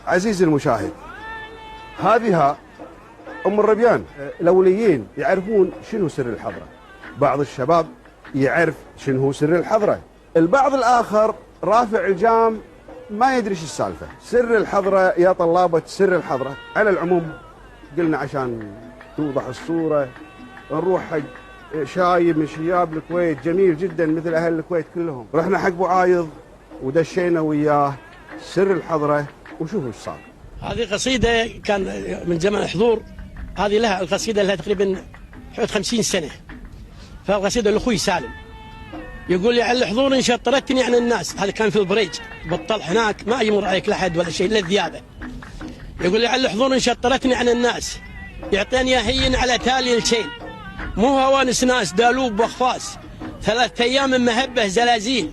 عزيزي المشاهد، هذه أم الربيان. الأوليين يعرفون شنو سر الحضرة، بعض الشباب يعرف شنو هو سر الحضرة، البعض الآخر رافع الجام ما يدري ايش السالفة. سر الحضرة يا طلابة سر الحضرة، على العموم قلنا عشان توضح الصورة نروح حق شايب من شياب الكويت جميل جدا مثل أهل الكويت كلهم. رحنا حق ابو عايض ودشينا وياه سر الحضرة وشوفوا ايش صار. هذه قصيدة كان من زمن حضور، هذه لها القصيدة لها تقريبا 50 سنة. فالقصيدة لأخوي سالم يقول لي على الحضور إن شطرتني عن الناس. هذا كان في البريج بطل هناك ما يمر عليك لحد ولا شيء إلا الذيابة. يقول لي على الحضور إن شطرتني عن الناس، يعطيني هين على تالي الشيل، مو هوانس ناس دالوب واخفاس، 3 أيام مهبه زلازيل،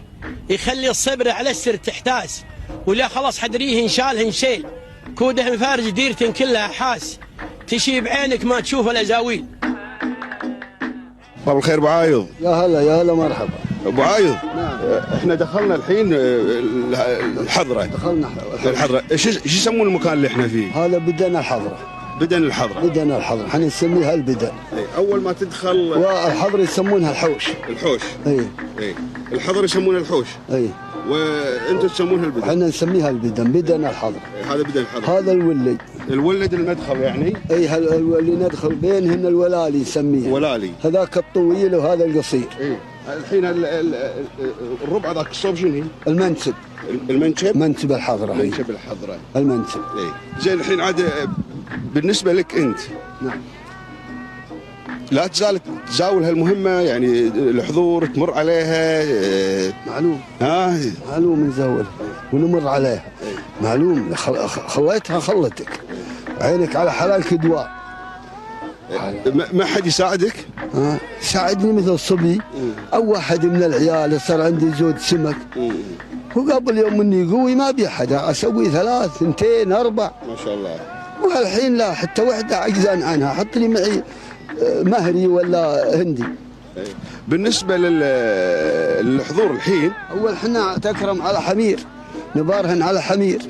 يخلي الصبر على السر تحتاس، ولا خلص حدريهن شالهن شيل، كوده مفارج ديرتن كلها حاس، تشي بعينك ما تشوف الازاويل. طب الخير ابو عايض. يا هلا يا هلا مرحبا ابو عايض. نعم. احنا دخلنا الحين الحضره. دخلنا الحضره. ايش يسمون المكان اللي احنا فيه؟ هذا بدن الحضره. بدن الحضره. بدن الحضره، احنا نسميها البدن. اول ما تدخل والحضره يسمونها الحوش. الحوش. اي الحضره يسمونها الحوش. اي وانتم تسمونها البدن. احنا نسميها البدن، بدن الحضره. هذا بدن الحضره. هذا الولد. الولد المدخل يعني؟ اي اللي ندخل بينهن الولالي نسميه. ولالي. هذاك الطويل وهذا القصير. اي الحين الربع ذاك الصوب شنو هي؟ المنسب. المنشب؟ منسب الحضره. منشب الحضره. المنسب. اي زين. الحين عاد بالنسبه لك انت. نعم. لا تزال تزاول هالمهمه، يعني الحضور تمر عليها. معلوم. معلوم نزاولها ونمر عليها. معلوم. خليتها خلتك عينك على حلالك دواء. ما حد يساعدك؟ ساعدني مثل الصبي او واحد من العيال صار عندي زود سمك، وقبل يوم اني قوي ما بي حد اسوي 3 2 4 ما شاء الله. والحين لا حتى وحده عجزان عنها، حط لي معي مهري ولا هندي. بالنسبه للحضور الحين، اول حنا تكرم على حمير، نبارهن على حمير.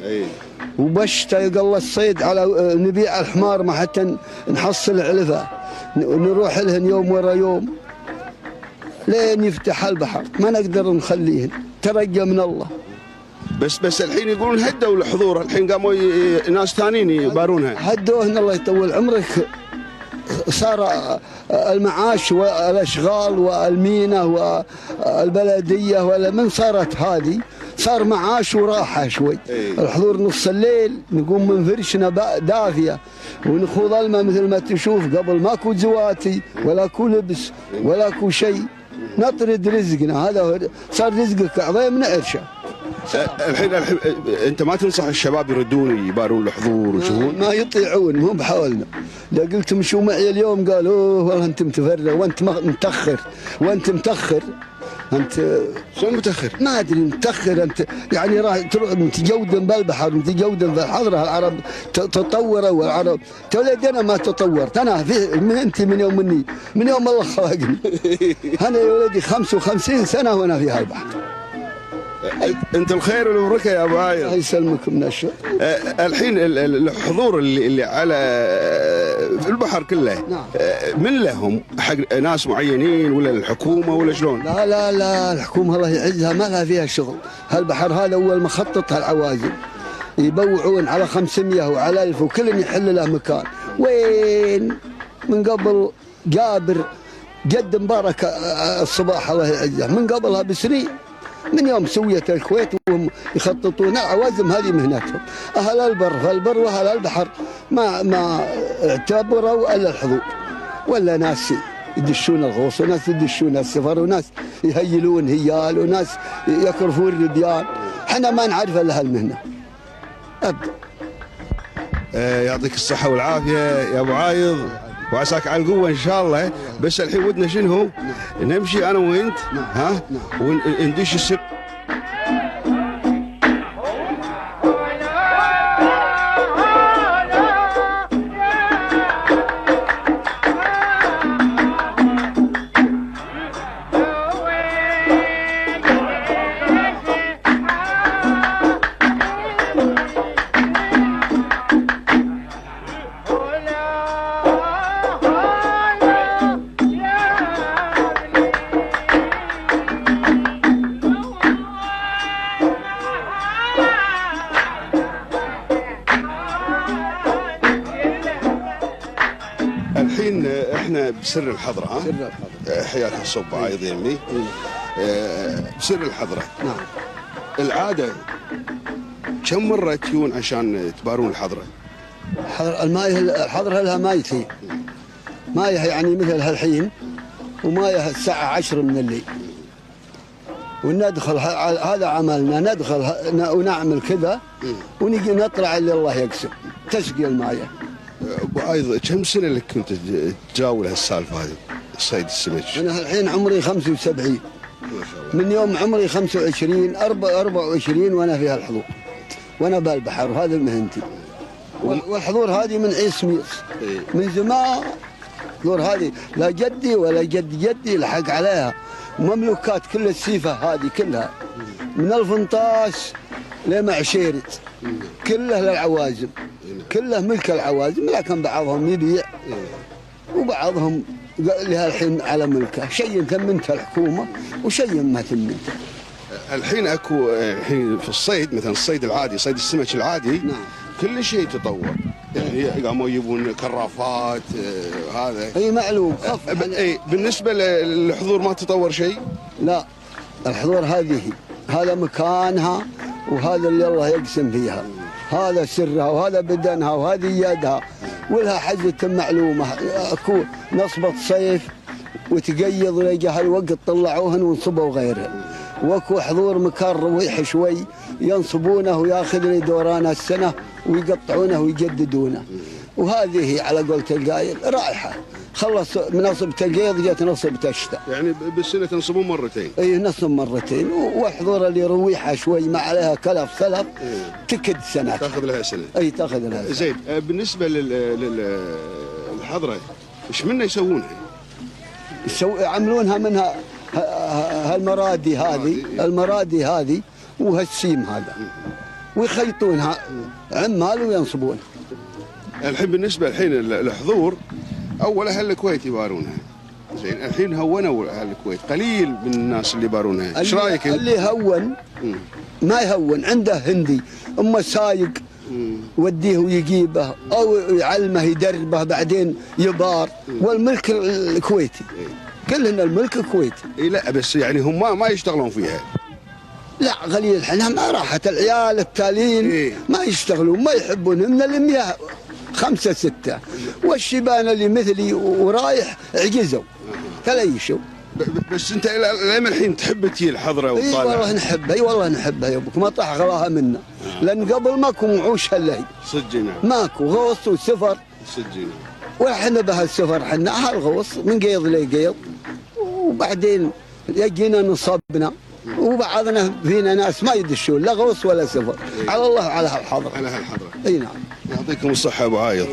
وبشتا يقل الصيد على نبيع الحمار ما حتى نحصل علفه، نروح لهن يوم ورا يوم لين يفتح البحر، ما نقدر نخليهن، ترجى من الله. بس الحين يقولون هدوا الحضور، الحين قاموا ناس ثانيين يبارونها. هدوهن الله يطول عمرك. صار المعاش والاشغال والمينه والبلديه ولا من صارت هذه، صار معاش وراحه شوي. الحضور نص الليل نقوم من فرشنا دافيه ونخوض الماء مثل ما تشوف، قبل ماكو زواتي ولا كو لبس ولا كو شيء، نطرد رزقنا. هذا صار رزقك عظيم من عرشه. الحين انت ما تنصح الشباب يردون يبارون الحضور ويشوفون؟ ما يطيعون، مو بحولنا. لا قلت مشوا معي اليوم قالوا والله انت متفرغ وانت متاخر وانت متاخر. انت شلون متاخر؟ ما ادري متاخر انت، يعني راح تروح متجودن بالبحر متجودن بالحضره. العرب تطوروا والعرب تولدنا ما تطورت. انا انت من يوم الله خلقني انا يا ولدي 55 سنه وانا في هالبحر. انت الخير والبركه يا ابو عايض. الله يسلمك من الشر. الحين الحضور اللي على في البحر كله. نعم. من لهم حق ناس معينين ولا الحكومه ولا شلون؟ لا الحكومه الله يعزها ما لها فيها شغل. هالبحر هذا اول ما خططها العوازل يبوعون على 500 وعلى 1000 وكل يحل له مكان. وين من قبل جابر جد مبارك الصباح الله يعزه، من قبلها بسنين، من يوم سويت الكويت وهم يخططون العوازم هذه مهنتهم. اهل البر فالبر واهل البحر ما اعتبروا الا الحضور، ولا ناس يدشون الغوص وناس يدشون السفر وناس يهيلون هيال وناس يكرفون الرديان. احنا ما نعرف الا هالمهنه ابدا. يعطيك الصحه والعافيه يا ابو عايض وعساك على القوه ان شاء الله. بس الحين ودنا شنو؟ نمشي انا وانت وندش السر. احنا بسر الحضره ها؟ سر الحضره. حياك الصب عايض يمي. بسر الحضره. نعم. العاده كم مره تجون عشان تبارون الحضره؟ الحضره لها مايتين. مايه يعني مثل هالحين، ومايه الساعه 10 من الليل. وندخل هذا عملنا، ندخل ونعمل كذا ونجي نطلع اللي الله يقسم تسقي المايه. ابو عايض كم سنه لك كنت تجاول هالسالفه هذه صيد السمك؟ انا الحين عمري 75. ما شاء الله. من يوم عمري 25 24 وانا في هالحضور، وانا بالبحر، وهذا مهنتي. والحضور هذه من عيس ميس من زمان. الحضور هذه لا جدي ولا جد جدي لحق عليها، ومملوكات كل السيفه هذه كلها من الفنطاس لمعشيرت كله للعوازم، كله ملك العوازم، لكن بعضهم يبيع وبعضهم لها الحين على ملكه، شيء ثمنته الحكومه وشيء ما ثمنته. الحين اكو الحين في الصيد مثلا الصيد العادي، صيد السمك العادي، نعم. كل شيء تطور. يعني قاموا يجيبون كرافات هذا. اي معلوم. اي بالنسبه للحضور ما تطور شيء؟ لا، الحضور هذه هذا مكانها، وهذا اللي الله يقسم فيها، هذا سرها وهذا بدنها وهذه يدها، ولها حزة معلومة. اكو نصبة صيف وتقيض ولقى هالوقت طلعوهن ونصبوا غيرهن، واكو حضور مكان رويح شوي ينصبونه وياخذ لي دوران السنة ويقطعونه ويجددونه. وهذه على قولة القايل رايحة، خلص من نصب تقيض جت نصب تشتى. يعني بالسنة تنصبون مرتين؟ اي نصب مرتين، والحضور اللي رويحة شوي ما عليها كلف سلف تكد سنة. تاخذ لها سنة؟ اي تاخذ لها سنة. زين. بالنسبة للحضرة ايش منا يسوونها؟ يعملونها منها المرادي هذه وهالسيم هذا، ويخيطونها عمال وينصبونها. الحين بالنسبة الحضور اول اهل الكويت يبارونها. زين. الحين هونوا اهل الكويت، قليل من الناس اللي يبارونها، ايش رايك؟ اللي هون ما يهون، عنده هندي اما سايق وديه ويجيبه او يعلمه يدربه بعدين يبار، والملك الكويتي كلنا الملك الكويتي. اي لا بس يعني هم ما يشتغلون فيها. لا قليل الحين ما راحت العيال التالين ما يشتغلون، ما يحبون، من المياه 5 6 والشبان اللي مثلي ورايح عجزوا تليشوا. بس انت لين الحين تحب تجي الحضره وتطالع؟ اي والله نحبها، اي والله نحبها يا ابوك، ما طاح غلاها منا. لان قبل ماكو معوش هالليل، صدقنا ماكو غوص وسفر، صدقنا. واحنا بهالسفر حنا هالغوص من قيض لقيض، وبعدين يجينا نصبنا، وبعضنا فينا ناس ما يدشون لا غوص ولا سفر. على الله على هالحضره. على هالحضره. اي نعم. يعطيكم الصحه ابو عايض.